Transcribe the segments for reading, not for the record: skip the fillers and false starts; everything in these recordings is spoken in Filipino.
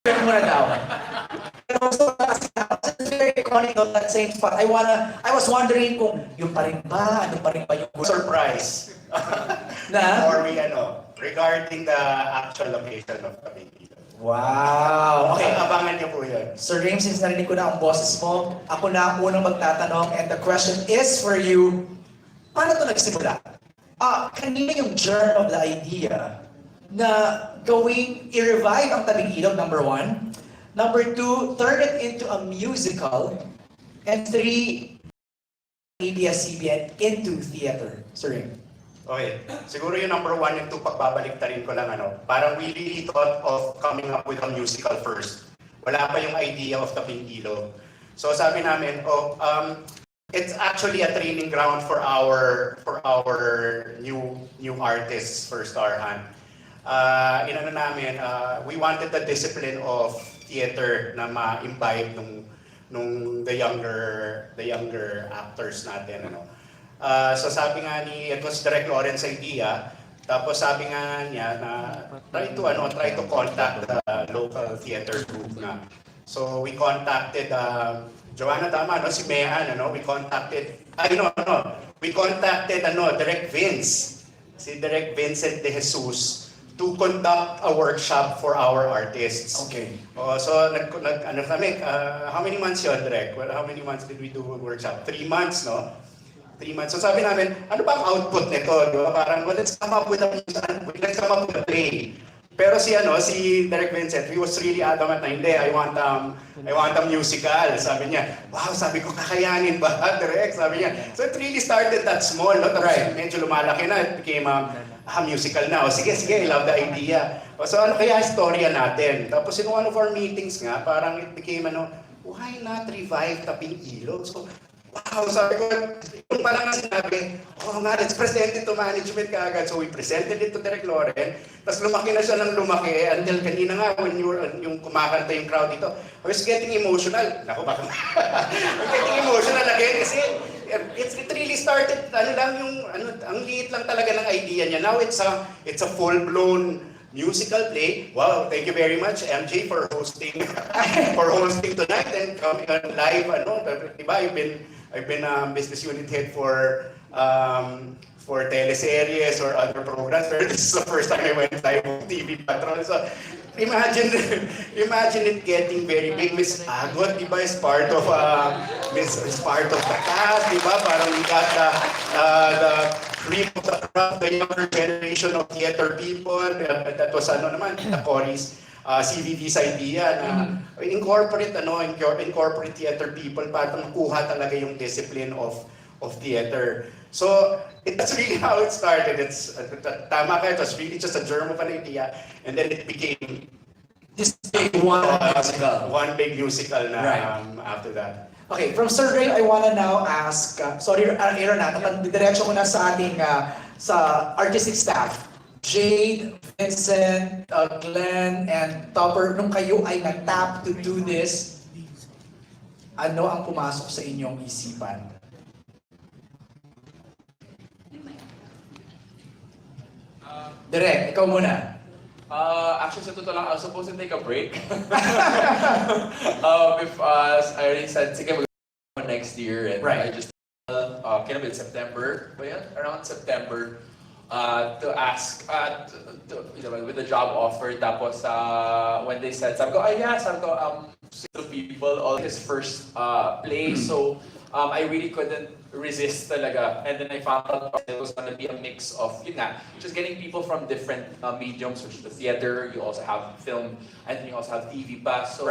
Pero muna daw. Pero so, it's very iconic on that same spot. I was wondering kung yung pa rin ba, ano pa rin ba yung Surprise. na? Or we, regarding the actual location of the video. Wow! Okay, Okay. abangan niyo po yun. Sir James, since narinig ko na ang boses mo, ako na ang unang magtatanong and the question is for you, paano ito nagsimula? Kanina yung germ of the idea na i-revive ang Tabing Ilog, number 1. Number 2, turn it into a musical. And 3, ABS-CBN into theater. Sir James. Okay, siguro yung number 1, yung pagbabalik-tarin ko lang, parang we really thought of coming up with a musical first. Wala pa yung idea of Tabing Ilog. So sabi namin, it's actually a training ground for our new artists for Starhan. We wanted the discipline of theater na ma-imbibe nung the younger actors natin, so sabi nga it was Direct Lawrence idea. Tapos sabi nga niya na try to contact the local theater group na. So we contacted Joanna tama si Mehan we contacted Direct Vince. Si Direct Vincent de Jesus to conduct a workshop for our artists. Okay. So kami, how many months yun, Direct? Well, how many months did we do a workshop? 3 months, no? 3 months. So sabi namin, ano ba ang output nito? Di ba? Parang, well, let's come up with a play. Pero si Derek Vincent, he was really adamant na hindi, I want a musical. Sabi niya, wow, sabi ko, kakayanin ba, Derek? Sabi niya. So it really started that small, no? Tapos medyo lumalaki na, it became a musical na. Sige, I love the idea. So ano kaya istorya natin? Tapos in one of our meetings nga, parang it became why not revive Tabing Ilog? So, wow, sabi ko, yung parang sinabi, let's present it to management kaagad. So we presented it to Direct Lauren, tapos lumaki na siya ng lumaki until kanina nga, when yung kumakanta yung crowd dito, I was getting emotional. Naku, baka I'm getting emotional again kasi it really started, ang liit lang talaga ng idea niya. Now it's a full-blown musical play. Wow, thank you very much, MJ, for hosting tonight and coming on live. Diba, I've been business unit head for teleseries or other programs. But this is the first time I went live on TV Patrol. So imagine it getting very big. Miss Agot, diba, is part of the cast, diba? Parang we got the cream of the crop, the younger generation of theater people. That was the Cory's CVV's idea na incorporate theater people para makuha talaga yung discipline of theater. So that's really how it started. Tama ka, it was really just a germ of an idea, and then it became This big one musical. One big musical na after that. Okay, from Sir Ray, I wanna now ask, Aaron diretso ko na sa ating sa artistic staff. Jade, Vincent, Glenn, and Topper, nung kayo ay nag-tap to do this, ano ang pumasok sa inyong isipan? Direk, ikaw muna. Actually, sa totoo lang, I was supposed to take a break. If I already said, sige, mag next year, and I just in September, around September, to ask, with the job offer, tapos when they said, sabi ko, people, all his first play, so I really couldn't resist talaga. And then I found out it was going to be a mix of, just getting people from different mediums, which is the theater, you also have film, and then you also have TV pa. So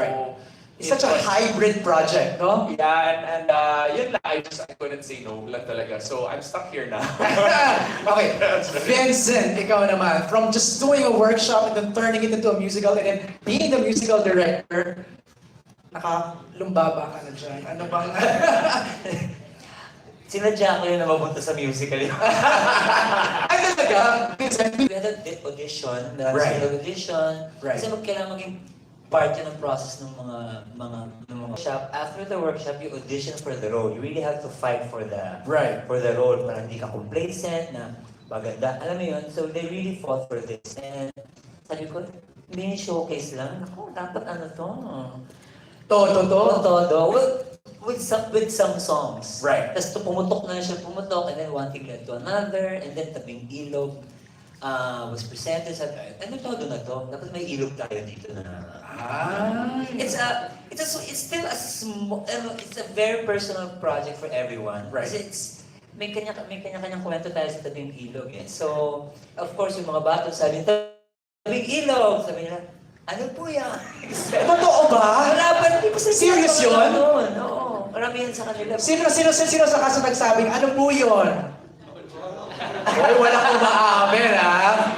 it's such a hybrid project, no? Yeah, and yun lang, I couldn't say no lang talaga. So I'm stuck here now. Okay, Vincent, ikaw naman, from just doing a workshop and then turning it into a musical and then being the musical director, nakalumbaba ka na dyan. Ano bang... Sinadya ko yun na mapunta sa musical yun. Ay, talaga? We had an audition, the audition. Kasi kailangan maging part yun ng process ng mga workshop. After the workshop, you audition for the role. You really have to fight for the role para hindi ka complacent na maganda. Alam mo yun? So they really fought for this. And sabi ko, mini showcase lang. Ako, dapat ano to? Todo to. Todo. Well, with some songs. Right. Tapos pumutok na siya, pumutok, and then one thing led to another, and then Tabing Ilog was presented. Sabi, ano todo na to? Dapat may ilog tayo dito na. It's still a small, it's a very personal project for everyone. Right. Kasi may kanya-kanyang kwento tayo sa Tabing Ilog eh. So, of course, yung mga bato sabi, Tabing Ilog! Sabi nila, ano po yan? Totoo ba? Wala pa, hindi ko sa Serious yun? Oo, marami yan sa kanila. Sino sa kaso nagsabing, ano po yun? Ay, wala kang maamin, ha?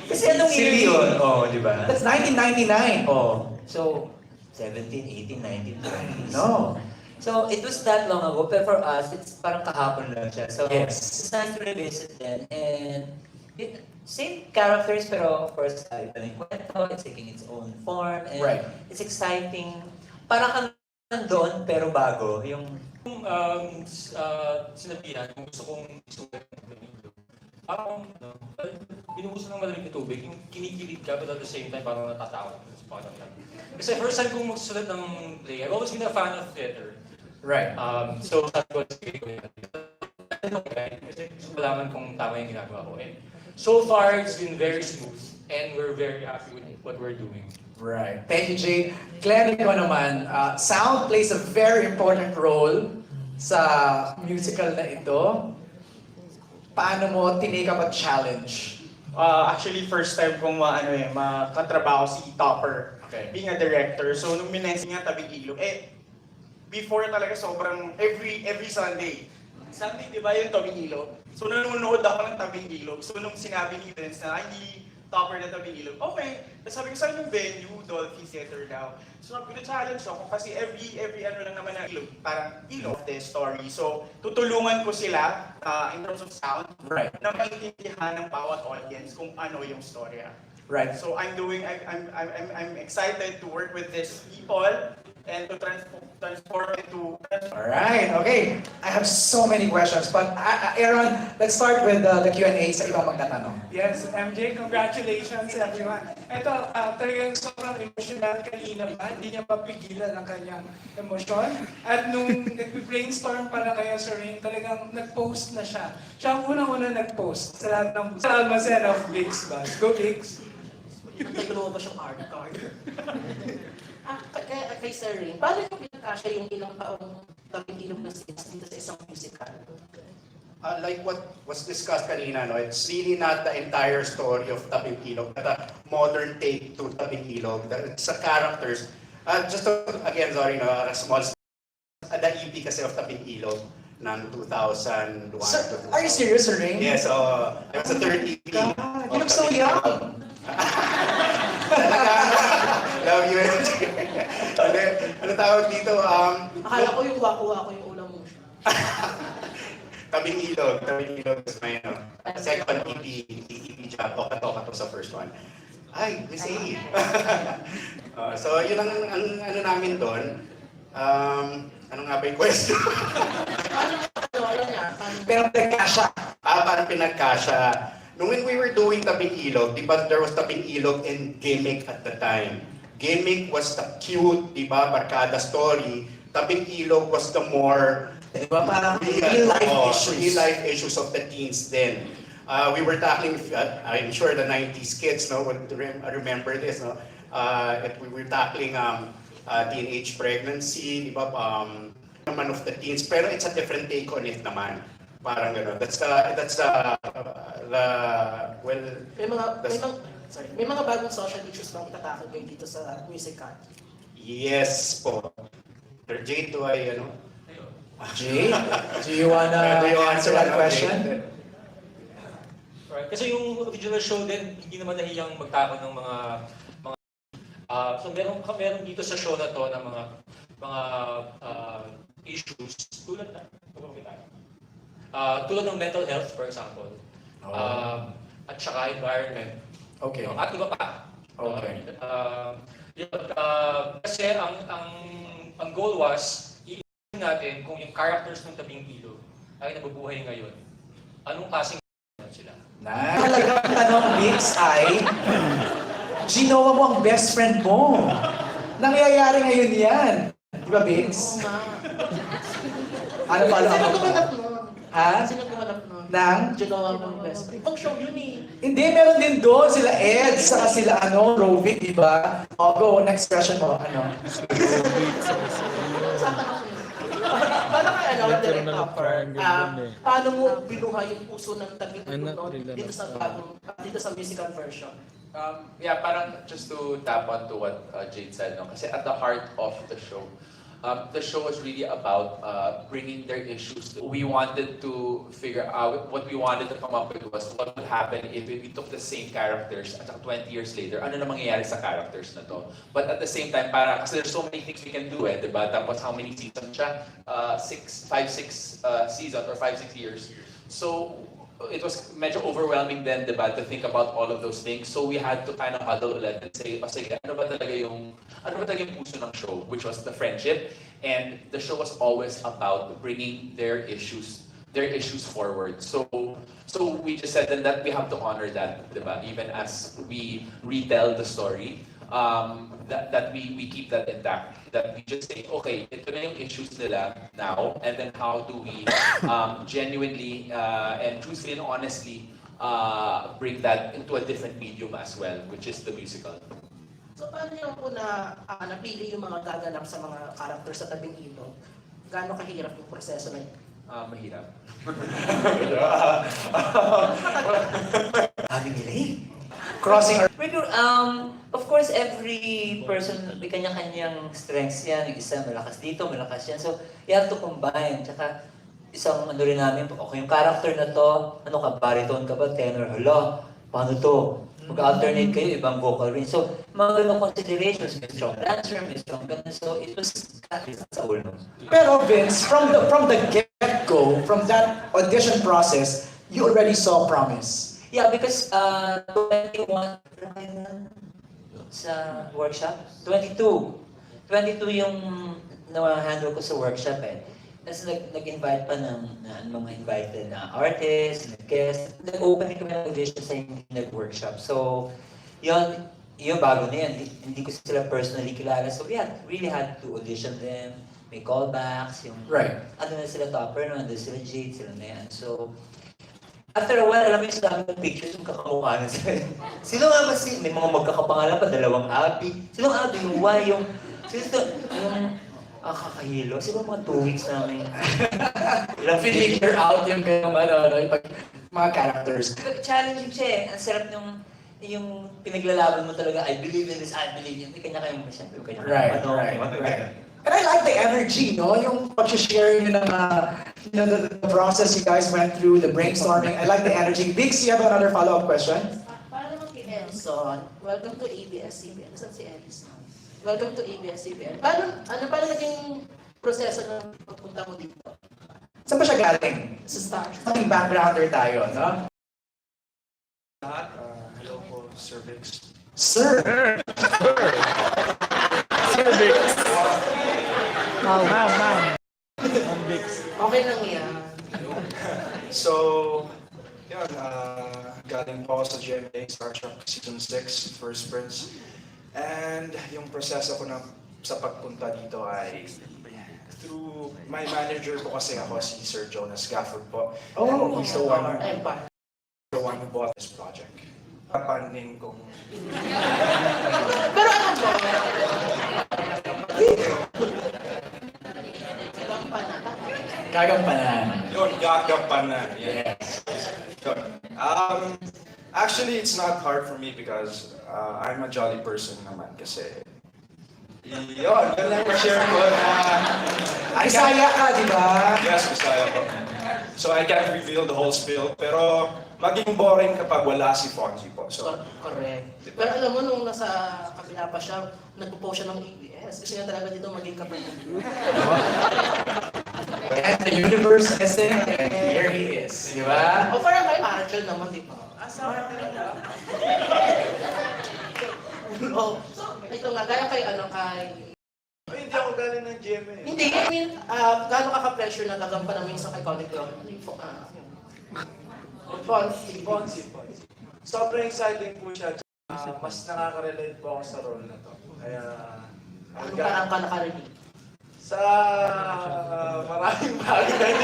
Kasi anong year yun? Oo, di ba? That's 1999. Oo. So, 17, 18, 19, 20. No. So, it was that long ago, but for us, it's parang kahapon lang siya. So, Yes. it's nice to revisit then. And, same characters, pero of course, iba na yung kwento, it's taking its own form, and Right. it's exciting. Parang kang nandoon, pero bago. Yung sinabihan, kung gusto kong isulat ng Ilog, parang binubuso ng malamig na tubig, yung kinikilig ka, but at the same time, parang natatakot ka sa pakiramdam. Kasi first time kong magsusulat ng play, I've always been a fan of theater. Right. So sabi ko, sige ko yan. Kasi gusto ko malaman kung tama yung ginagawa ko. And so far, it's been very smooth, and we're very happy with what we're doing. Right. Thank you, Jay. Claire, ikaw naman, sound plays a very important role sa musical na ito. Paano mo tinake up a challenge? Actually, first time kong makatrabaho si Topper, being a director. So, nung minensi nga Tabing Ilog, before talaga sobrang every Sunday. Sunday, di ba yung Tabing Ilog? So, nanonood ako ng Tabing Ilog. So, nung sinabi ni Vince na, hindi Topper na Tabing Ilog, okay. Tapos sabi ko, saan yung venue? Dolphin Theater daw. So, pina-challenge ako kasi every ano lang naman ng Ilog, parang Ilog the story. So, tutulungan ko sila in terms of sound, Right. na maintindihan ng bawat audience kung ano yung storya. Right. So I'm excited to work with these people and to transform into. Alright, okay. I have so many questions, but Aaron, let's start with the Q&A sa ibang magtatanong. Yes, MJ, congratulations everyone. Ito, talagang sobrang emotional kanina pa, hindi niya mapigilan ang kanyang emosyon. At nung nag-brainstorm pa na kayo sa Rain, talagang nag-post na siya. Siya ang unang-una nag-post sa lahat ng almacen of Bigs Bus. Go Bigs! Nagluwa ba siyang art card? Kay Sir Rain, paano yung pinagkasya yung ilang taong Tabing Ilog na scenes dito sa isang musical? Like what was discussed kanina, no, it's really not the entire story of Tabing Ilog, but a modern take to Tabing Ilog. It's the characters. Just to, again, sorry, no, a small the EP kasi of Tabing Ilog ng 2001. So, are you serious, Sir Rain? Yes, it was the third EP. God, you look so young. Love you, MJ. Ano tawag dito? Akala ko yung wako-wako yung ulam mo. Tabing Ilog is my second EP job. Toka to sa first one. Ay, Miss A. So, yun ang ano namin doon. Ano nga ba yung question? Pero nagkasya. Parang pinagkasya. When we were doing Tabing Ilog, di ba, there was Tabing Ilog and Gimmick at the time. Gimmick was the cute, di ba, barkada story. Tabing Ilog was the more Di ba, parang real life issues of the teens then. We were tackling, I'm sure the 90s kids would remember this. No? We were tackling teenage pregnancy, di ba, naman of the teens. Pero it's a different take on it naman. Parang gano'n. That's well... May mga bagong social issues bang itatakil kayo dito sa musical? Yes po. Sir Jay, do I, Jay, do you wanna answer that question? Right. Kasi yung original show din, hindi naman nahiyang magtakon ng mga so meron dito sa show na to ng mga issues tulad ng mental health, for example. At saka environment. Okay. At iba pa. Okay. Kasi ang goal was, iisipin natin kung yung characters ng Tabing Ilog ay nabubuhay ngayon. Anong klaseng sila? Talagang tanong, Bigs, ay Ginawa mo ang best friend mo. Nangyayari ngayon yan. Di ba, Vince? Oo nga. Ano pa Sino lang? gumanap nun? Ha? Sino gumanap nun? Nang? Ginawa mong best friend. Pang show yun eh. Hindi, meron din doon. Sila Ed, saka sila Rovic, di ba? O, go, next question mo. Ano? Saan ka na paano ka direct topper? Paano mo binuhay yung puso ng tabing dito sa musical version? Yeah, parang just to tap on to what Jade said, no? Kasi at the heart of the show was really about bringing their issues. We wanted to figure out, what we wanted to come up with was what would happen if we took the same characters at 20 years later, ano na mangyayari sa characters na to. But at the same time, kasi there's so many things we can do, diba? Tapos how many seasons siya? 5, 6 seasons or 5, 6 years. So, it was medyo overwhelming then, diba, to think about all of those things. So we had to kind of huddle ulit and say, sige, ano ba talaga yung puso ng show, which was the friendship. And the show was always about bringing their issues forward. So we just said then that we have to honor that, diba, even as we retell the story. That we keep that intact. That we just say, okay, ito na yung issues nila now, and then how do we genuinely and truthfully and honestly bring that into a different medium as well, which is the musical. So paano niyo po napili yung mga gaganap sa mga characters sa tabing ilog? Gaano kahirap yung proseso na yun? Mahirap. Aming nilay. Crossing our... Of course, every person, may kanya-kanyang strengths yan. Yung isa malakas dito, malakas yan. So, you have to combine. Tsaka, isang rin namin, okay, yung character na to, baritone ka ba, tenor, hala, paano to? Mag-alternate kayo, ibang vocal range. So, mga ganong considerations, may strong dancer, may strong ganun. So, it was sa ulo. Pero Vince, from the get-go, from that audition process, you already saw promise. Yeah, because 21 sa workshop, 22 yung na-handle ko sa workshop Tapos nag-invite pa ng mga invited na artists, nag-guest. Nag-open kami ng audition sa hindi nag-workshop. So, yun bago na yan. Hindi ko sila personally kilala. So, we really had to audition them. May callbacks, yung... Right. Ano na sila topper, nandun sila Jade, sila na yan. So, after a while, alam mo yung sabi ng pictures, yung kakamukha na sila. Sino nga ba may mga magkakapangalan pa, 2 Abby. Sino ang Abby? Yung Y, yung... kakahilo. Sino mga 2 weeks namin? Figure out yung mga characters. Challenging siya Ang sarap yung pinaglalaban mo talaga, I believe in this, I believe in this. Kanya-kaya mo siya. Right. And I like the energy, no? Yung pag-share nyo ng the process you guys went through, the brainstorming. I like the energy. Biggs, you have another follow-up question? Para naman kay Elson, welcome to ABS-CBN. Saan si Elson? Welcome to ABS-CBN. Paano naging proseso ng pagpunta mo dito? Saan ba siya galing? Sa Star. Maging backgrounder tayo, no? Hello po, Sir Vix. Sir! Okay lang yan. So, yun, galing po ako sa GMA, Star Trek Season 6, First Prince. And yung proseso ko sa pagpunta dito ay through my manager po kasi ako, si Sir Jonas Gafford po. And he's the one who bought this project. Kapanding kong... Pero alam mo, Gagampanan. Yun, gagampanan. Yes. Yun. Actually, it's not hard for me because I'm a jolly person naman kasi yun lang ma-share ko na... Bisaya ka, di ba? Yes, Bisaya ko. So I can't reveal the whole spill, pero maging boring kapag wala si Fonzie po. So, correct. Pero alam mo, nung nasa kabila pa siya, nagpo-post siya ng ABS. Gusto niya talaga dito maging kapatid. And the universe listening, and here he is. Di ba? O parang kay Archel naman, di ba? Asawa ka na. So, ito nga, gaya kay hindi ako galing ng GMA. Hindi, I mean, gaano ka-pressure na gagampanan mo yung isang iconic role? Fonzie. Sobrang exciting po siya. mas nakaka-relate po ako sa role na to. Kaya, Ano parang ka nakarinig? sa maraming bagay.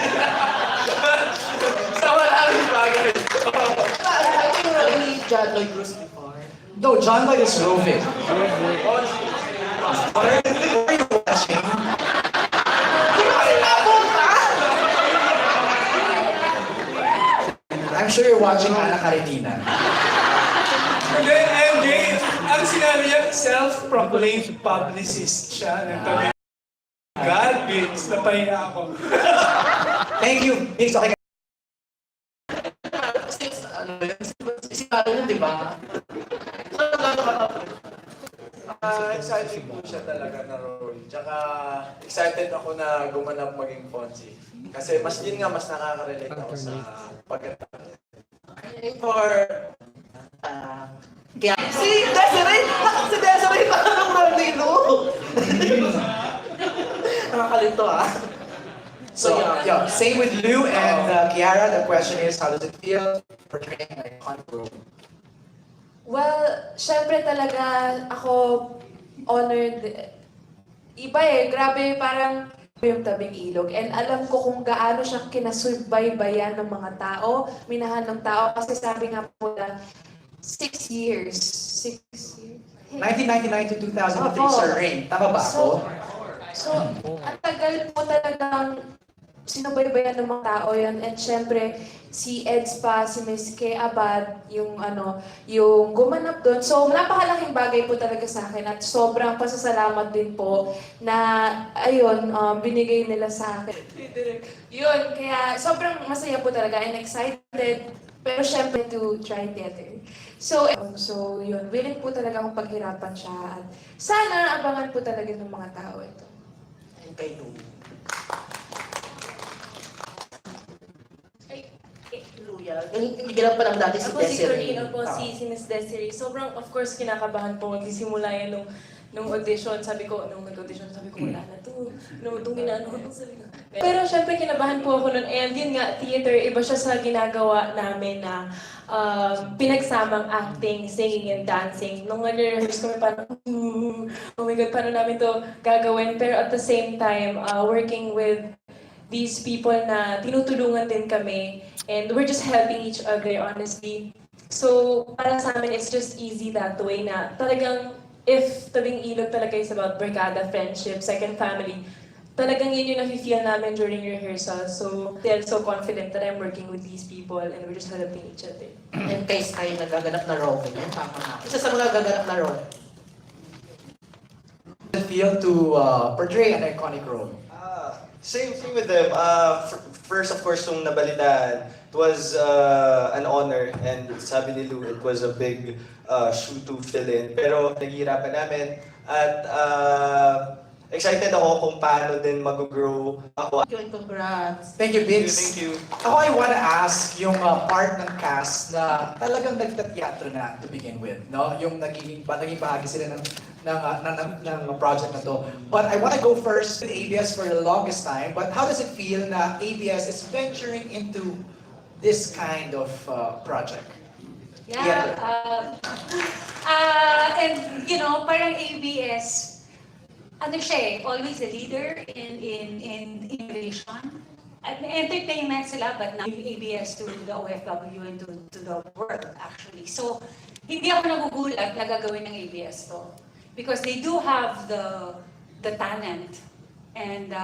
sa maraming bagay. I think you already John Lloyd Bruce before. No, John Lloyd is roving. I'm sure you're watching Ana Karenina. And then, MJ, ang sinabi niya, self-proclaimed publicist siya. Nagtabi, God, bitch, napahiya ako. Thank you. Vince, okay. Kasi, ano yun, si Karen, di ba? Excited po siya talaga na role. Tsaka excited ako na gumanap maging Fonzie. Kasi mas nakaka-relate ako sa pagkatapos. For, kaya, si Desiree! Si Desiree parang ng Marlino! Nakakalito So, yeah, same with Lou and Kiara. The question is, how does it feel portraying an iconic role? Well, syempre talaga ako honored. Iba grabe parang yung tabing ilog. And alam ko kung gaano siya kinasubaybayan ng mga tao, minahan ng tao. Kasi sabi nga po na 6 years. 6 years? 1999 to 2003, Opo. Sir Rain. Tama ba ako? So, ang tagal po talagang sinubaybayan ng mga tao yan. And syempre, si Eds pa, si Miss Kaye Abad, yung gumanap doon. So, napakalaking bagay po talaga sa akin at sobrang pasasalamat din po na, ayun, binigay nila sa akin. Yun, kaya sobrang masaya po talaga and excited. Pero syempre to try theater. So yun, willing po talaga akong paghirapan siya. At sana abangan po talaga ng mga tao ito. kay Lou. Luya. Ganyan pa lang dati si Ako si Desiree. Corina po, si Miss Desiree. Sobrang, of course, kinakabahan po. Magsisimula yan nung audition. Sabi ko, nung nag-audition, sabi ko, wala na to. Nung ginano ko, sabi ko. Pero syempre, kinabahan po ako nun. And yun nga, theater, iba siya sa ginagawa namin na pinagsamang acting, singing, and dancing. Nung nag-rehearse kami, parang, oh my God, paano namin to gagawin? Pero at the same time, working with these people na tinutulungan din kami. And we're just helping each other, honestly. So, para sa amin, it's just easy that way na talagang if Tabing Ilog talaga is about barkada, friendship, second family, talagang yun yung nafe-feel namin during rehearsal. So, they're so confident that I'm working with these people and we're just helping each other. And kay Sky nagaganap na role. Yan, tama na. Isa sa mga gaganap na role. Does it feel to portray an iconic role? Same thing with them. First, of course, nung nabalitaan, it was an honor, and sabi ni Lou, it was a big shoe to fill in. Pero naghihirapan namin, at excited ako kung paano din mag-grow ako. Thank you and congrats. Thank you, Vince. Thank you. Ako, I wanna ask yung part ng cast na talagang nagtateatro na to begin with, no? Yung naging bahagi sila ng project na to. But I wanna go first with ABS for the longest time. But how does it feel na ABS is venturing into this kind of project? Yeah, and you know, parang ABS, ano siya always a leader in innovation. At entertainment sila, but now ABS to the OFW and to the world actually. So, hindi ako nagugulat na gagawin ng ABS to. Because they do have the talent. And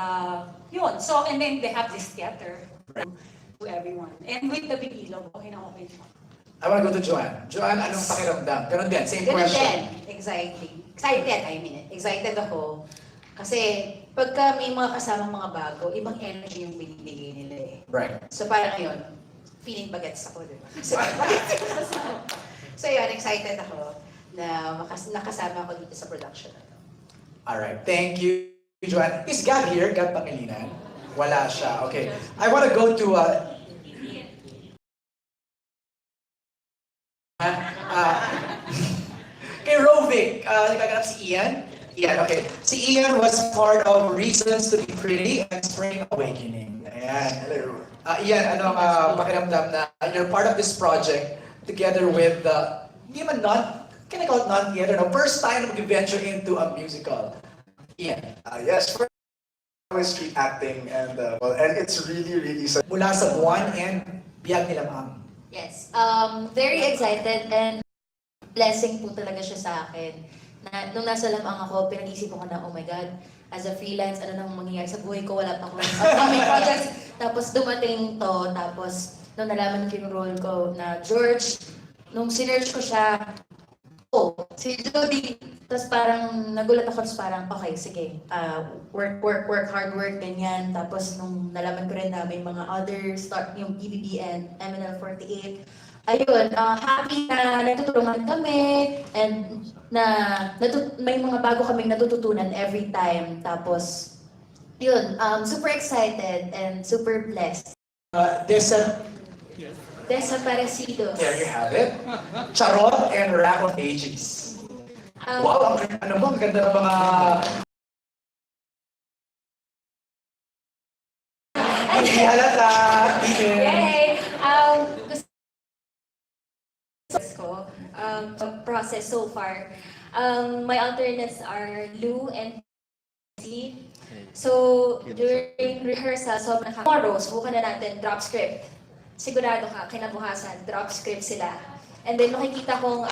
yun. So, and then they have this theater to everyone. And with the Big Ilog, okay na okay. I wanna go to Joanne. Joanne, anong pakiramdam? Ganun din, same Ganun question. din, excited ako. Kasi pagka may mga kasamang mga bago, ibang energy yung binibigay nila eh. Right. So parang ngayon, feeling bagets ako, di ba? So yun, excited ako na nakasama ako dito sa production na to. Alright, thank you, Joanne. Is Gab here? Gab Pangilinan? Wala siya. Okay. I wanna go to kay Rovic, nagaganap si Ian. Ian, okay. Si Ian was part of Reasons to be Pretty and Spring Awakening. Ayan. Ian, anong pakiramdam na you're part of this project together with, hindi man can I call it non-theater? No, first time na mag-venture into a musical. Yeah. Yes, for street acting and it's really Mula sa buwan and biyag nila ma'am. Yes. Very excited and blessing po talaga siya sa akin. Na, nung nasa lamang ako, pinag-isip ko na, oh my God, as a freelance, ano nang mangyayari sa buhay ko, wala pa akong upcoming projects. Tapos dumating to, tapos nung nalaman ko yung role ko na George, nung sinerge ko siya, oh, si Jodi, tapos parang nagulat ako, tapos parang, okay, sige, work, hard work, ganyan. Tapos nung nalaman ko rin na may mga other start, yung BBBN, MNL48, ayun, happy na natutulungan kami and may mga bago kaming natututunan every time. Tapos, yun, super excited and super blessed. Desaparecidos. There you have it. Charot and Rack of Ages. Wow, ano ba? Ang ganda ng mga... Hindi halata. Yay! Process so far. My alternates are Lou and C. So, during rehearsal, sobrang tomorrow, subukan na natin, drop script. Sigurado ka, kinabukasan, drop script sila. And then makikita kong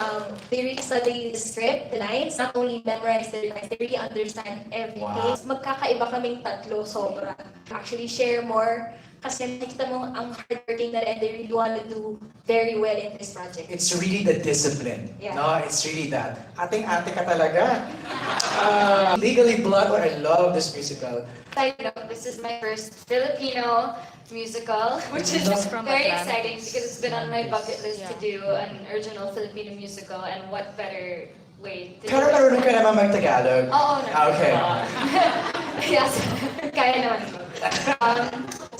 they really study the script, the lines, not only memorize the lines, they really understand everything. Wow. Magkakaiba kaming tatlo, sobra. Actually, share more. Kasi nakita mo ang hardworking na rin, they really want to do very well in this project. It's really the discipline. Yeah. No, it's really that. Ating-ate ka talaga. Legally Blood, I love this musical. I know this is my first Filipino musical, which is very exciting because it's been on my bucket list to do an original Filipino musical, and what better way to do Pero it. marunong ka naman mag-Tagalog? Oo, Okay. Yes, kaya naman ko.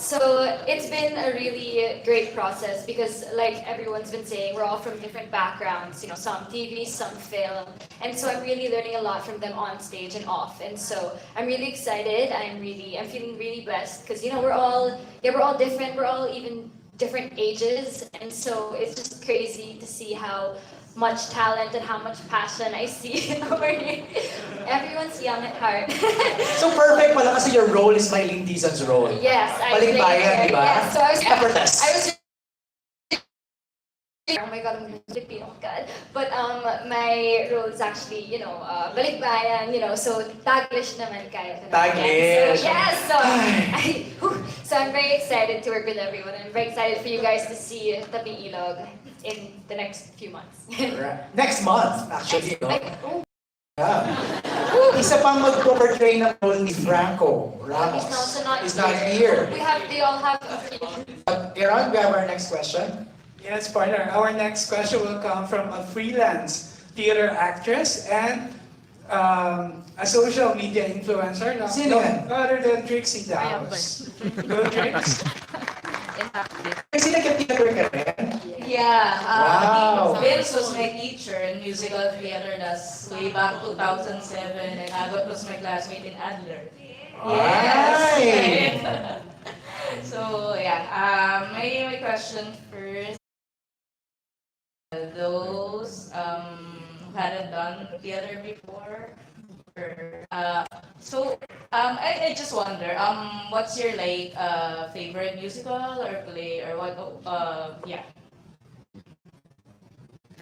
So it's been a really great process because, like everyone's been saying, we're all from different backgrounds. You know, some TV, some film, and so I'm really learning a lot from them on stage and off. And so I'm really excited. I'm feeling really blessed because we're all different. We're all even different ages, and so it's just crazy to see how much talent and how much passion I see over here. Everyone's young at heart. So perfect pala kasi your role is Mylene Dizon's role. Yes, I Balikbayan, di ba? Yes, so I was Effortless. Oh my God, I'm Filipino, God. But my role is actually, balikbayan, so Taglish naman kaya. Taglish. So, yes, so I'm very excited to work with everyone. I'm very excited for you guys to see Tabing Ilog in the next few months. Next month, actually. No? Oh, Yeah. Isa pang mag-portray ng role ni Franco Ramos. he's also not He's not here. They all have a few. Aaron, we have our next question. Yes, partner. Our next question will come from a freelance theater actress and a social media influencer. No, Sino yan? no other than Trixie Daos. Go, Trix. Kasi nag-theater ka rin? Yeah, Wow. Vince was my teacher in musical theater that's way back 2007, and Agot was my classmate in Adler. Right. So yeah, my question first, those who hadn't done theater before, I just wonder, what's your favorite musical or play or what? Yeah.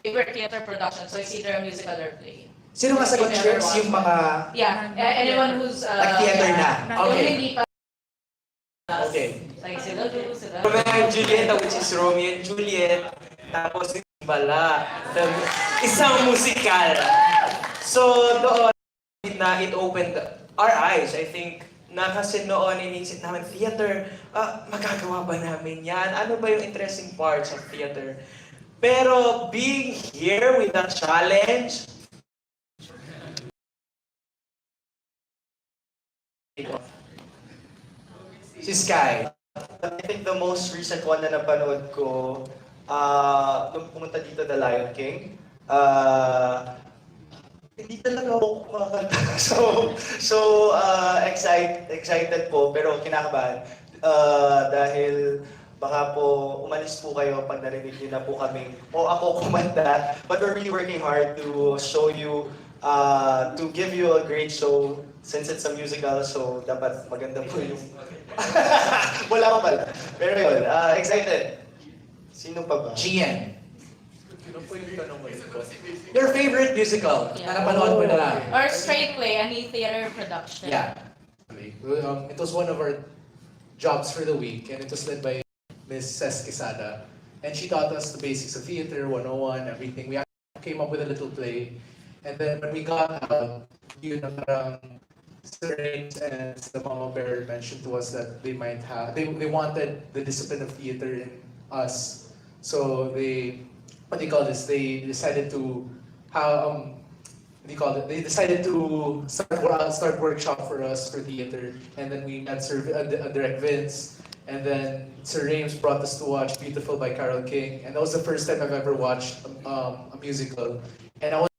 Favorite theater production, so it's either a musical or play. Sino masagot, Trix? Yung mga Yeah, anyone who's nag-theater na? Yung Okay. hindi pa. Okay. Like sila Lulu, sila. Romeo and Juliet, which is Romeo and Juliet. Tapos yung Bala. Isang musikal. So doon na it opened our eyes. I think na kasi noon iniisip namin, theater, magagawa ba namin yan? Ano ba yung interesting parts of theater? Pero being here with that challenge, Si Sky. I think the most recent one na napanood ko, nung pumunta dito The Lion King, hindi talaga ako kumakanta. So excited po, pero kinakabahan. Dahil baka po umalis po kayo pag narinig niyo na po kami o ako kumanta. But we're really working hard to show you, to give you a great show since it's a musical, so dapat maganda po yung... Wala pa pala. Pero yun, excited. Sino pa ba? Gian, Ano po yung tanong mo yun? your favorite musical na napanood mo na? Or straight play, any theater production. Yeah. It was one of our jobs for the week, and it was led by Ms. Ces Quesada. And she taught us the basics of theater, 101, everything. We actually came up with a little play. And then when we got out, yun na parang Sir James and the Mama Bear mentioned to us that they might have, they wanted the discipline of theater in us. So they, what do you call this? They decided to have, what do you call it? They decided to start workshop for us for theater, and then we met Direct Vince, and then Sir James brought us to watch Beautiful by Carole King, and that was the first time I've ever watched a musical, and I was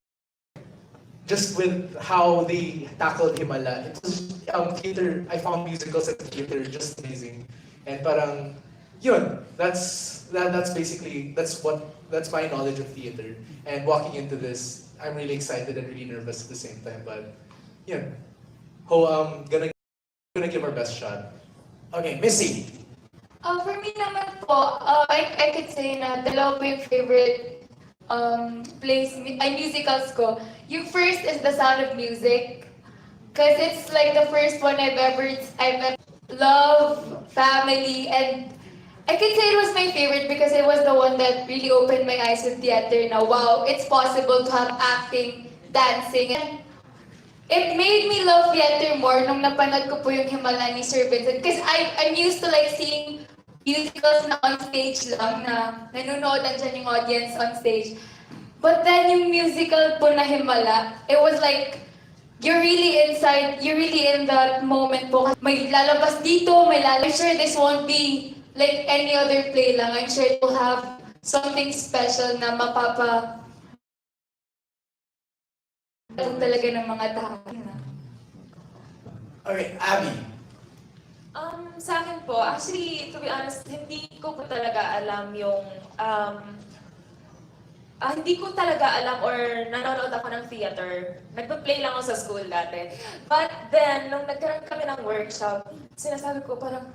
just with how they tackled Himala. It was theater. I found musicals at the theater just amazing, and parang yun. That's basically that's my knowledge of theater, and walking into this. I'm really excited and really nervous at the same time, but yeah. Gonna give our best shot. Okay, Missy. For me naman po, I could say na dalawa po yung favorite musicals ko. Yung first is The Sound of Music, because it's like the first one I've ever love, family, and I could say it was my favorite because it was the one that really opened my eyes with theater na wow, it's possible to have acting, dancing. And it made me love theater more nung napanood ko po yung Himala ni Sir Vincent. Because I'm used to like seeing musicals na on stage lang na nanonood andyan yung audience on stage. But then yung musical po na Himala, it was like, you're really inside, you're really in that moment po. May lalabas dito, I'm sure this won't be like any other play lang. I'm sure it will have something special na mapapa talaga ng mga tao. Okay, Abby. Sa akin po, actually, to be honest, hindi ko po talaga alam yung hindi ko talaga alam or nanonood ako ng theater. Nagpa-play lang ako sa school dati. But then, nung nagkaroon kami ng workshop, sinasabi ko parang,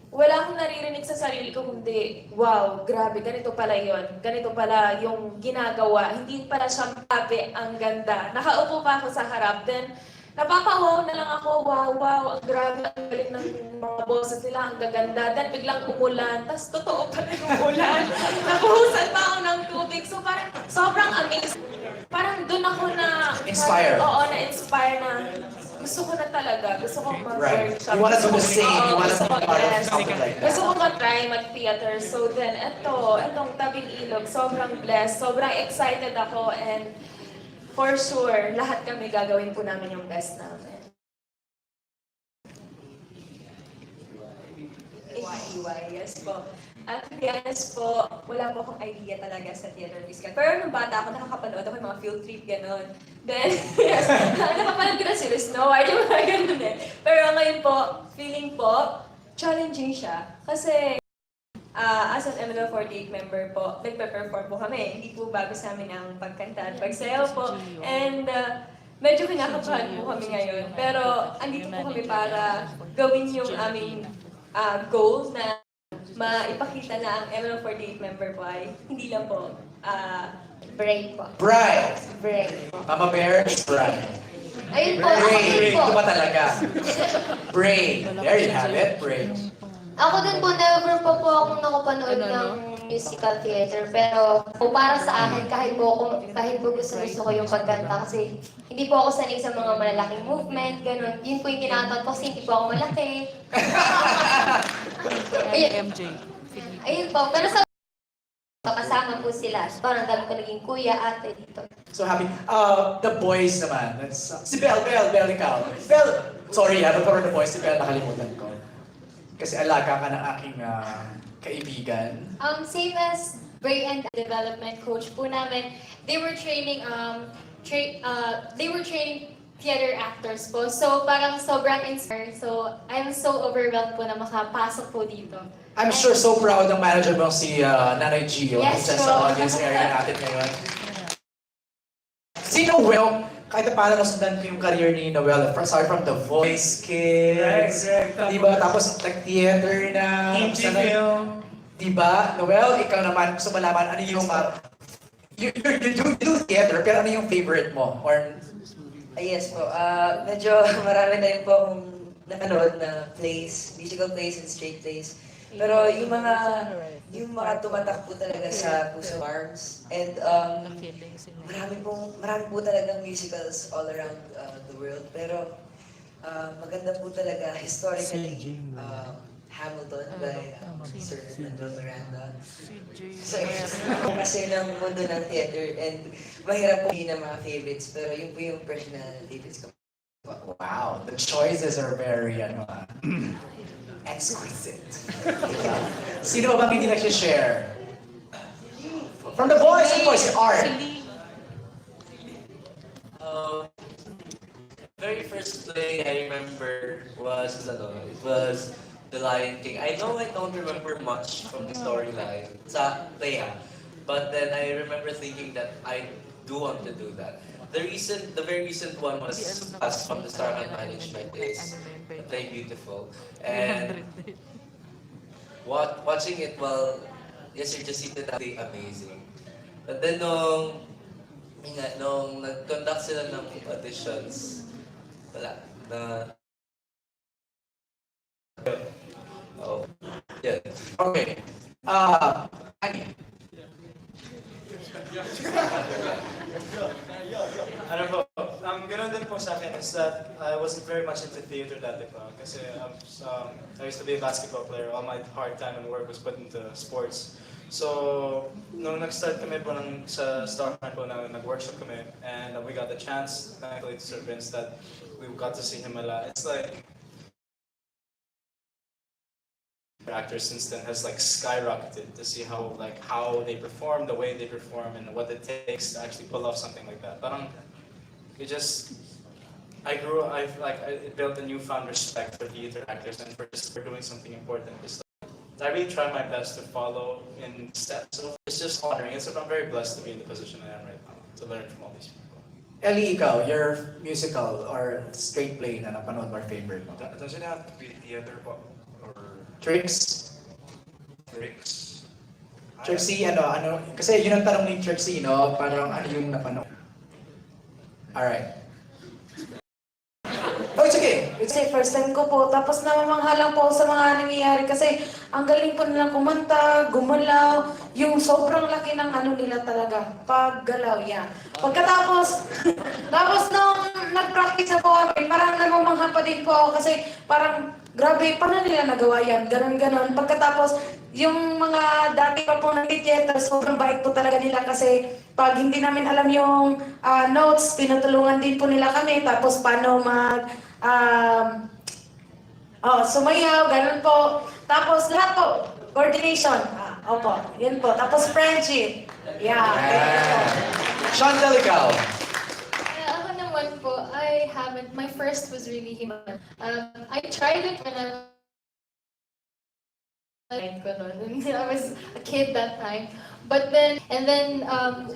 wala akong naririnig sa sarili ko kundi, wow, grabe, ganito pala yon, ganito pala yung ginagawa. Hindi pala siya grabe, ang ganda. Nakaupo pa ako sa harap, then napapawaw na lang ako, wow, ang grabe, ang galing ng mga boses nila, ang gaganda. Then biglang umulan, tas totoo pala yung ulan. Nabuhusan pa ako ng tubig, so parang sobrang amazing. Parang doon ako na... Inspire. Oo, na-inspire na. Gusto ko na talaga. Gusto ko mag-workshop. You wanna do the same. You wanna be part of something like that. Gusto ko mag-try mag-theater. So then, itong Tabing Ilog, sobrang blessed. Sobrang excited ako. And for sure, lahat kami gagawin po namin yung best namin. Yes po. At to be honest po, wala po akong idea talaga sa theater musical. Pero nung bata ako, nakakapanood ako ng mga field trip, gano'n. Then, yes, nakapanood ko na si Snow White, yung mga gano'n eh. Pero ngayon po, feeling po, challenging siya. Kasi, as an ML48 member po, nagpe-perform po kami. Hindi po bago sa amin ang pagkanta at pagsayaw po. And, medyo kinakabahan po kami ngayon. Pero, andito po kami para gawin yung aming goal na maipakita na ang ML48 member po ay hindi lang po brave po. Bride. Brave po. Mama Bear is bride. Ayun po, Brave. ako Ito ba talaga? Brave. There you have it. Brave. Ako din po, never pa po akong nakapanood ng musical theater. Pero para sa akin, kahit po gusto ko yung pagkanta kasi hindi po ako sanay sa mga malalaking movement, gano'n. Yun po yung kinakataon ko kasi hindi po ako malaki. Ayun po, pero sa kasama po sila. Parang dami ko naging kuya, ate dito. So happy. The boys naman. Si Belle, ikaw. Belle, sorry before the boys, si Belle nakalimutan ko. Kasi alaga ka ng aking kaibigan. Same as brain and development coach po namin. They were training theater actors po. So parang sobrang inspired. So I'm so overwhelmed po na makapasok po dito. I'm sure so proud ng manager mo si Nanay Gio. Yes, Isa po. sa audience area natin ngayon. Si Noel, kahit paano nasundan ko yung career ni Noel. Start from The Voice Kids. Right. Diba? Tapos nag-theater na. Indie Tapos film. Diba? Noel, ikaw naman gusto malaman ano yung you do theater, pero ano yung favorite mo? Or Yes po. Medyo marami na rin po akong napanood na plays, musical plays and straight plays. Pero yung mga tumatak po talaga sa Puso Arms. And marami po talagang musicals all around the world. Pero maganda po talaga historically Hamilton by Sir Manuel Miranda. Kasi ng mundo ng theater and mahirap po yun ang mga favorites pero yun po yung personal favorites ko. wow, the choices are very exquisite. Sino ba bang hindi nag-share? From The Voice, of course, Art. Very first play I remember was it was The Lion King. I know I don't remember much from the storyline sa play but then I remember thinking that I do want to do that. The very recent one was us from the Starman Management is Play Beautiful. And watching it yes, you're just seated at amazing. But then nung nag-conduct sila ng auditions, wala na. Oh, yeah. Okay. Ano po, ganun din po sa akin is that I wasn't very much into theater dati po. Kasi I used to be a basketball player. All my hard time and work was put into sports. So, nung nag-start kami po sa Starman po, nag-workshop kami, and we got the chance, thankfully to Sir Vince, that we got to see him a lot. It's like, actors since then has like skyrocketed to see how they perform, the way they perform, and what it takes to actually pull off something like that. Parang it built a newfound respect for theater actors and for doing something important. I really try my best to follow in steps. So it's just honoring. I'm very blessed to be in the position I am right now, to learn from all these people. Ellie, ikaw, your musical or straight play na napanood mo favorite mo? Does it have to be theater or Tricks? Tricks? Trixie, kasi yun ang tanong ni Trixie, no? Parang ano yung napanood. Alright. Oh, it's okay. Kasi first time ko po, tapos namamangha lang po sa mga nangyayari kasi ang galing po nilang kumanta, gumalaw, yung sobrang laki ng nila talaga, paggalaw yan. Pagkatapos, tapos nung nag-practice na po kami, parang namamangha pa din po ako kasi parang grabe, paano nila nagawa yan? Ganon-ganon. Pagkatapos, yung mga dati pa po nag-theater, sobrang bait po talaga nila kasi pag hindi namin alam yung notes, tinutulungan din po nila kami. Tapos paano sumayaw, ganun po. Tapos lahat po, coordination. Opo, yun po. Tapos friendship. Yeah. Chantal, ikaw. Ako naman po, I haven't. My first was really him. I tried it when I was a kid that time. But then,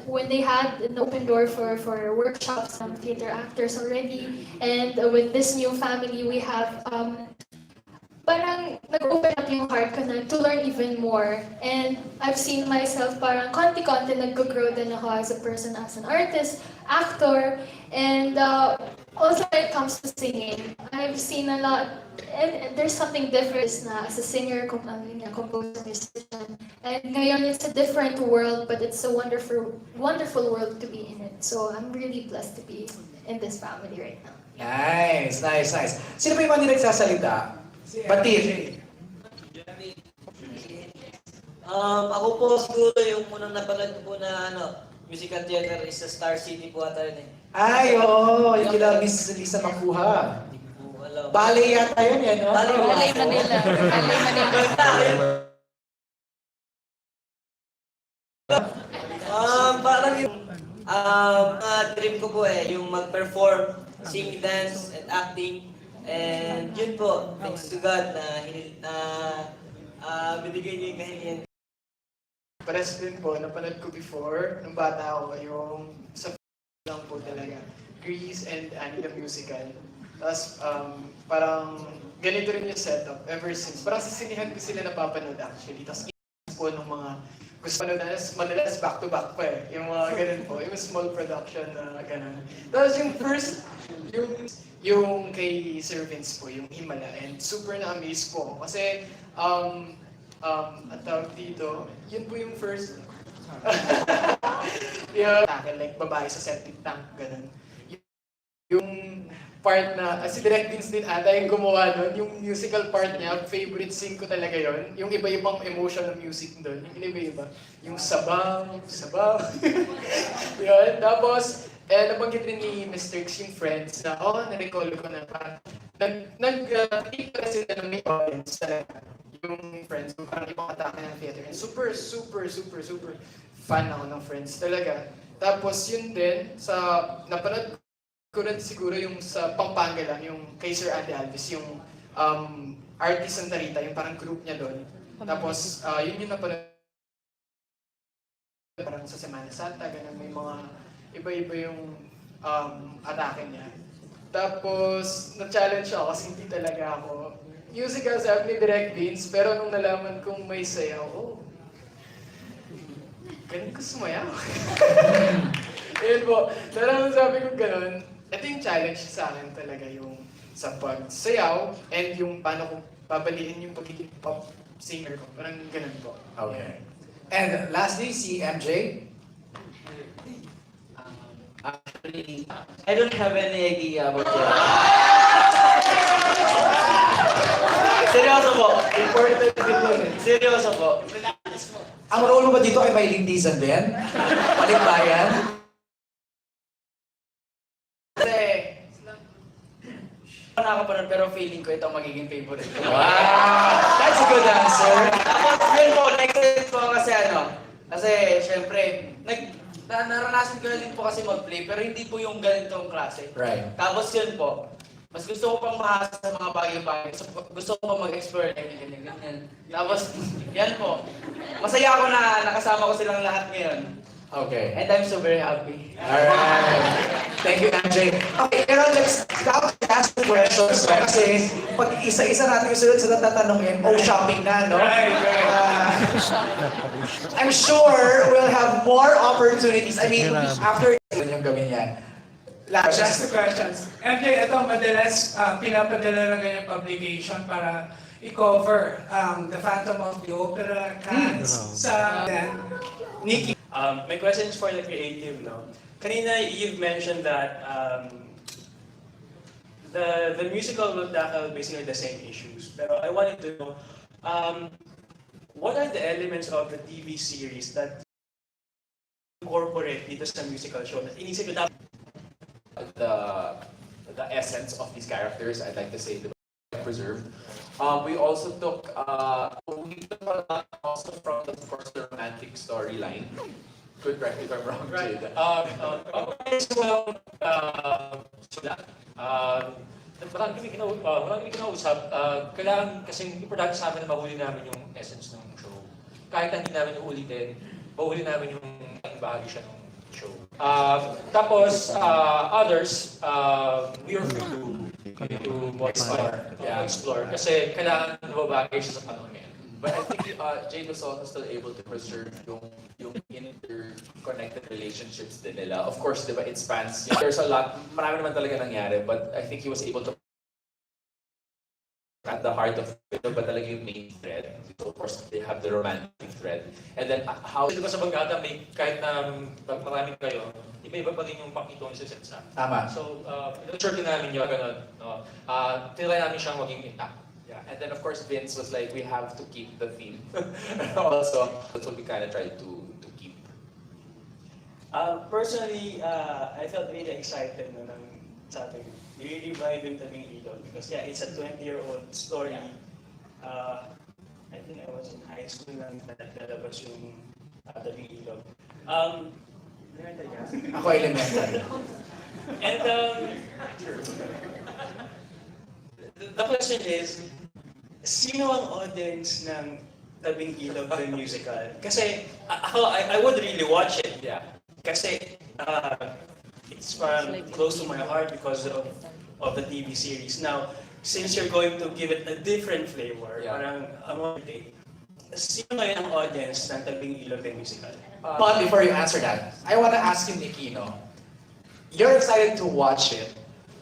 when they had an open door for workshops, theater actors already, and with this new family we have, parang nag-open up yung heart ko na to learn even more. And I've seen myself parang konti-konti nag-grow din ako as a person, as an artist, actor, and also when it comes to singing, I've seen a lot, and there's something different na as a singer, composer, musician. And ngayon it's a different world, but it's a wonderful world to be in it. So I'm really blessed to be in this family right now. Nice. Sino ba yung mga nagsasalita? Batit. Ako po siguro yung unang napanood ko po na musical theater is sa Star City po ata yun eh. Ay, oo. Yung kila Miss Lisa Makuha. Ballet yata yun, no? Ballet Manila. Parang yung dream ko po yung mag-perform singing, dance, and acting. And yun po, thanks to God na binigay niyo yung kahilingan. Pares din po, napanood ko before, nung bata ako, yung sa lang po talaga. Grease and Annie the Musical. Tapos parang ganito rin yung setup ever since. Parang sa sinihan ko sila napapanood actually. Tapos po nung mga gusto panood na madalas back-to-back pa eh. Yung mga ganun po, yung small production na ganun. Tapos yung first, yung kay Sir Vince po, yung Himala. And super na-amaze po ako. Kasi at tawag dito, yun po yung first yung like babae sa septic tank, ganun. Yung part na, si Direct Vince din ata yung gumawa nun, yung musical part niya, favorite scene ko talaga yon. Yung iba-ibang emotion ng music doon, yung iba-iba. Yung sabaw. Yun, tapos, nabanggit rin ni Mr. X yung Friends na, na-recall ko na parang, nag-take kasi na ng may audience talaga. Yung Friends, yung parang ibang atake ng theater. And super fan ako ng Friends talaga. Tapos yun din, napanood ko rin siguro yung sa Pampanga lang, yung kay Sir Andy Alves, yung artist ng Tarita, yung parang group niya doon. Tapos yun yung napanood parang sa Semana Santa, ganun, may mga iba-iba yung atake niya. Tapos, na-challenge ako kasi hindi talaga ako musical sabi ni Direct Vince, pero nung nalaman kong may sayaw, ganun ko sumayaw. Ayun po, nalaman sabi ko ganun, ito yung challenge sa akin talaga, yung sa pagsayaw and yung paano ko babaliin yung pagiging pop singer ko. Parang ganun po. Okay. And lastly, si MJ. Actually, I don't have any idea about that. Seryoso po. Important din yun. Seryoso po. Ang role mo ba dito ay may lintisan din? Paligbayan? Kasi, nakakapanood pero feeling ko ito ang magiging favorite ko. Wow! That's a good answer. Tapos yun po, na-excite po kasi kasi syempre, naranasan ko na din po kasi mag-play pero hindi po yung ganitong klase. Right. Tapos yun po, mas gusto ko pang mahasa sa mga bagay-bagay. Gusto ko pang mag-explore ganyan. Tapos, yan po. Masaya ako na nakasama ko silang lahat ngayon. Okay. And I'm so very happy. Alright. Thank you, MJ. Okay, pero let's ask the questions. Kasi pag isa-isa natin yung sunod sa tatanungin, shopping na, no? I'm sure we'll have more opportunities. I mean, after yung gawin yan. That's the questions. MJ, ito madalas pinapadala ng ganyang publication para i-cover the Phantom of the Opera, Cans, sa Nikki. My question is for the creative, no? Kanina, you've mentioned that the musical will tackle basically the same issues. Pero I wanted to know, what are the elements of the TV series that incorporate dito sa musical show? Inisip ko dapat the essence of these characters, I'd like to say, preserved. We also took a lot also from, of course, the romantic storyline. Good, correct me if I'm wrong, right. Jade. Marami kami kinausap. Kailangan kasing importante sa amin na mahuli namin yung essence ng show. Kahit hindi namin uulitin, mahuli namin yung bahagi siya ng show. Tapos, others, we are free to explore. Kasi kailangan mababagay siya sa panahon ngayon. But I think Jade was also still able to preserve yung interconnected relationships din nila. Of course, diba, it spans, there's a lot, marami naman talaga nangyari, but I think he was able to at the heart of it, ba talaga yung main thread. So of course, they have the romantic thread. And then how... Kasi sa Bagata, kahit na maraming kayo, iba-iba pa rin yung pakito sa isa't isa. Tama. So, sure din namin yung ganun. Tinry namin siyang maging intact. Yeah, and then of course Vince was like, we have to keep the theme. Also, that's what we kind of tried to keep. Personally, I felt really excited nang sabi ko. I-revive yung Tabing Ilog because yeah, it's a 20-year-old story. I think I was in high school nang nalabas yung Tabing Ilog. Ako elementary. And the question is, sino ang audience ng Tabing Ilog the musical? Kasi I would really watch it. Yeah. Kasi it's parang close to my heart because of the TV series. Now, since you're going to give it a different flavor, parang sino ngayon ang audience ng Tabing Ilog the musical? But before you answer that, I want to ask you, Nikki, no? You're excited to watch it,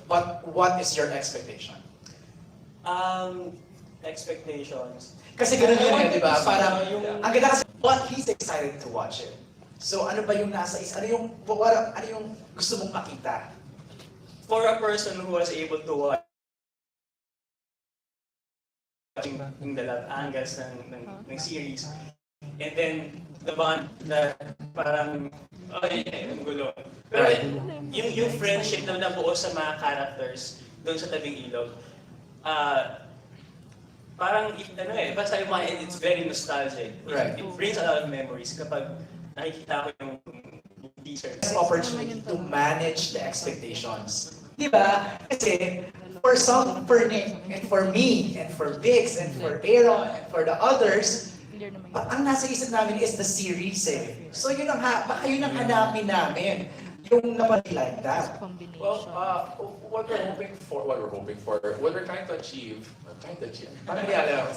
but what is your expectation? Expectations. Kasi ganun yun, di ba? Parang, ang ganda kasi, what he's excited to watch it. So ano ba yung nasa is, ano yung gusto mong makita? For a person who was able to watch in the love angles ng series, and then the bond na parang, yung gulo. Pero yung friendship na nabuo sa mga characters doon sa Tabing Ilog, parang, basta yung mga, it's very nostalgic. Right. It brings a lot of memories kapag nakikita ko yung teaser. Opportunity to manage the expectations. Di ba? Kasi, for Nick, and for me, and for Bix, and for Aaron, and for the others, ang nasa isip namin is the series eh. So yun ang hanapin namin. Yung napag like that. Well, what we're trying to achieve, parang di alam.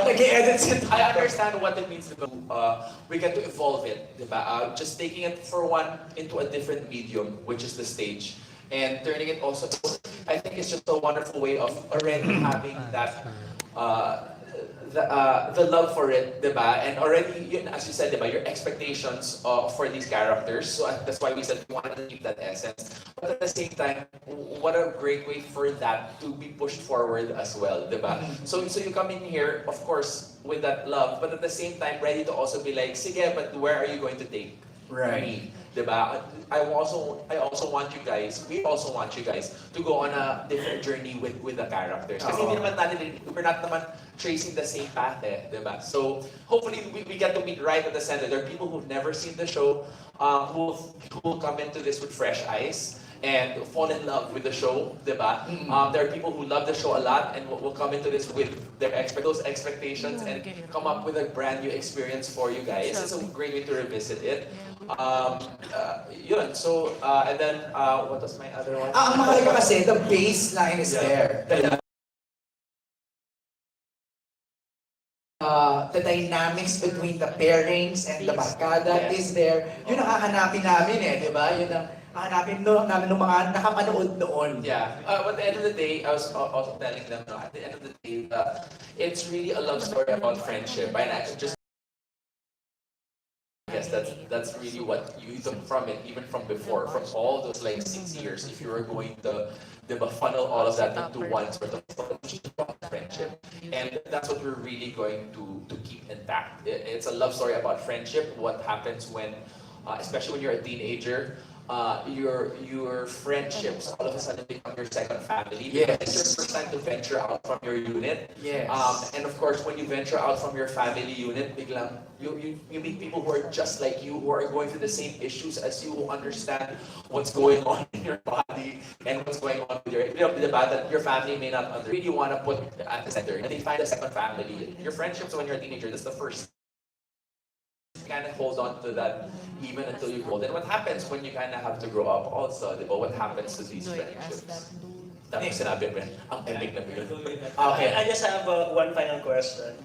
Nag-i-edit siya. I understand what it means to go. We get to evolve it, diba? Just taking it into a different medium, which is the stage, and turning it also. I think it's just a wonderful way of already having that. The love for it, diba? And already, as you said, diba, your expectations for these characters. So that's why we said we wanted to keep that essence. But at the same time, what a great way for that to be pushed forward as well, diba? So you come in here, of course, with that love, but at the same time, ready to also be like, sige, but where are you going to take me? Diba? We also want you guys to go on a different journey with the characters. Kasi we're not naman tracing the same path diba? So hopefully we get to meet right at the center. There are people who've never seen the show, who will come into this with fresh eyes and fall in love with the show, diba? There are people who love the show a lot and will come into this with those expectations and come up with a brand new experience for you guys. It's a great way to revisit it. Yun. So, and then, what was my other one? Ang mahalaga kasi, the baseline is there. The dynamics between the pairings and the barkada is there. Yun ang hahanapin namin di ba? Yun ang hahanapin namin ng mga nakapanood noon. Yeah. But at the end of the day, I was also telling them, at the end of the day, it's really a love story about friendship. And I just guess that's really what you took from it, even from before, from all those like 6 years. If you were going to funnel all of that into one sort of friendship, and that's what we're really going to keep intact. It's a love story about friendship. What happens when, especially when you're a teenager, your friendships all of a sudden become your second family. Yes. It's your first time to venture out from your unit. Yes. And of course, when you venture out from your family unit, biglang you meet people who are just like you, who are going through the same issues as you, who understand what's going on in your body and what's going on with that your family may not understand. Really want to put at the center, and they find a second family. Your friendships when you're a teenager, that's the first. Kind of hold on to that even until you grow. Then what happens when you kind of have to grow up also? What happens to these friendships? Tapos sinabi mo, ang epic na bigla. Okay, I just have one final question.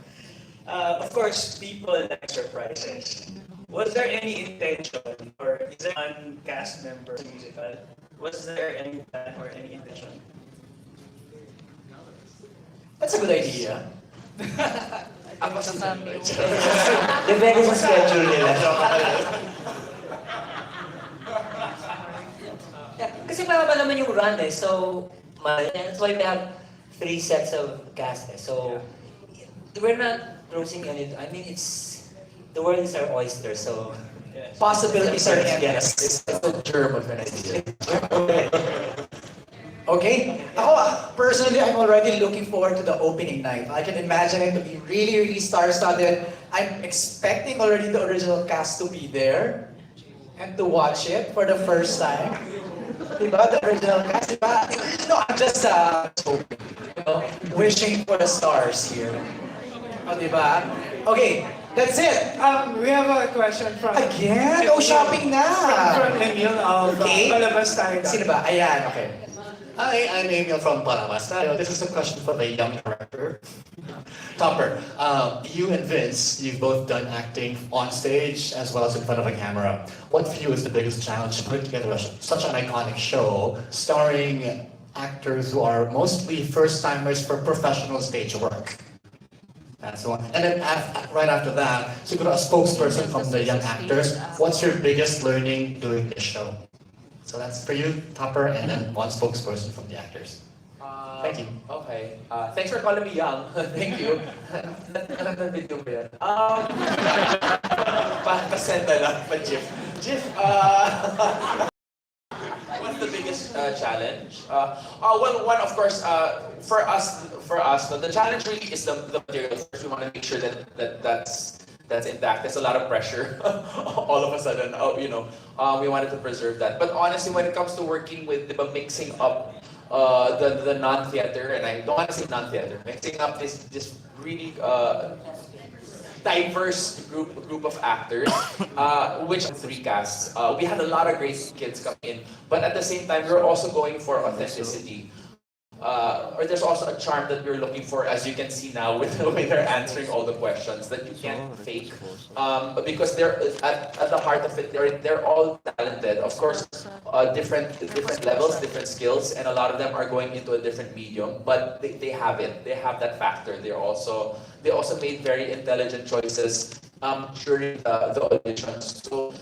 Of course, people like surprises. Was there any intention, or is there one cast member of the musical? Was there any plan or any intention? That's a good idea. Ako sa Depende sa schedule nila. Kasi mahaba naman yung run so that's why we have 3 sets of cast so we're not closing anything. I mean, the world is our oyster, so possibilities are endless. It's the germ of an idea. Okay? Ako, personally, I'm already looking forward to the opening night. I can imagine it to be really, really star-studded. I'm expecting already the original cast to be there and to watch it for the first time. Diba? The original cast, diba? No, I'm just hoping, wishing for the stars here. Oh, diba? Okay, that's it. We have a question from... Again? Go shopping na! From Emil of Palabas Tayo. Sino ba? Ayan, okay. Hi, I'm Emil from Palabas. This is a question for the young director. Topper, you and Vince, you've both done acting on stage as well as in front of a camera. What for you is the biggest challenge to put together such an iconic show starring actors who are mostly first-timers for professional stage work? That's the one. And then right after that, so you've got a spokesperson from the young actors. What's your biggest learning doing this show? So that's for you, Topper, and then one spokesperson from the actors. Thank you. Okay. Thanks for calling me young. Thank you. Alam na video ko yan. Pasend na lang pa, Jif. Jif, what's the biggest challenge? Well, one, of course, for us, the challenge really is the material. First, we want to make sure that's intact. There's a lot of pressure all of a sudden. We wanted to preserve that. But honestly, when it comes to working with mixing up the non-theater, and I don't want to say non-theater, mixing up this really diverse group of actors, which three casts. We had a lot of great kids come in, but at the same time, we were also going for authenticity. Or there's also a charm that we're looking for, as you can see now with the way they're answering all the questions that you can't fake. Because they're at the heart of it, they're all talented. Of course, different levels, different skills, and a lot of them are going into a different medium. But they have it. They have that factor. They also made very intelligent choices during the auditions. So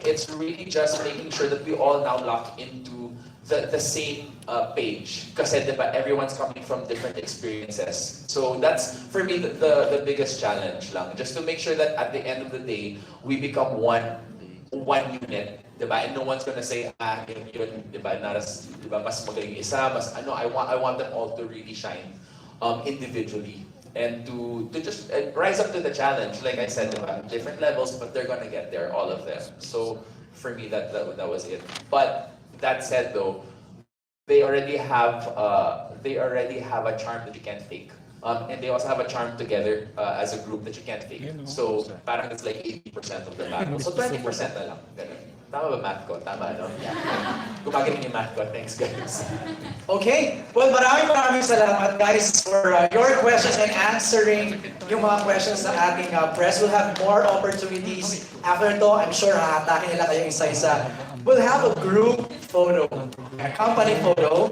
it's really just making sure that we all now lock into the same page. Kasi diba, everyone's coming from different experiences. So that's, for me, the biggest challenge lang. Just to make sure that at the end of the day, we become one unit. Diba? And no one's gonna say, yun, diba, diba, mas magaling isa, mas ano, I want them all to really shine individually. And to just rise up to the challenge. Like I said, diba, different levels, but they're gonna get there, all of them. So for me, that was it. But that said, though, they already have a charm that you can't fake, and they also have a charm together as a group that you can't fake. So parang it's like 80% of the battle. So 20% na lang. Ganun. Tama ba math ko? Tama, no? Gumagaling yung math ko. Thanks, guys. Okay. Well, maraming salamat, guys, for your questions and answering yung mga questions ng ating press. We'll have more opportunities after ito. I'm sure hahatakin nila kayo isa-isa. We'll have a group photo, a company photo,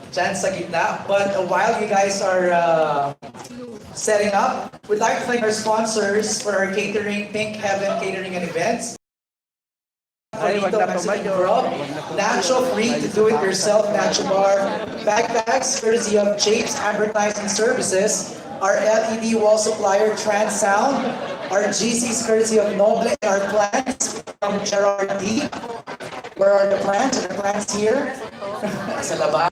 dyan sa gitna. But while you guys are setting up, we'd like to thank our sponsors for our catering, Pink Heaven Catering and Events. Nacho Free to do it yourself, Nacho Bar, backpacks courtesy of Japes Advertising Services, our LED wall supplier Trans Sound, our GCs courtesy of Noble, our plants from Gerard D. Where are the plants? Are the plants here? Sa labas.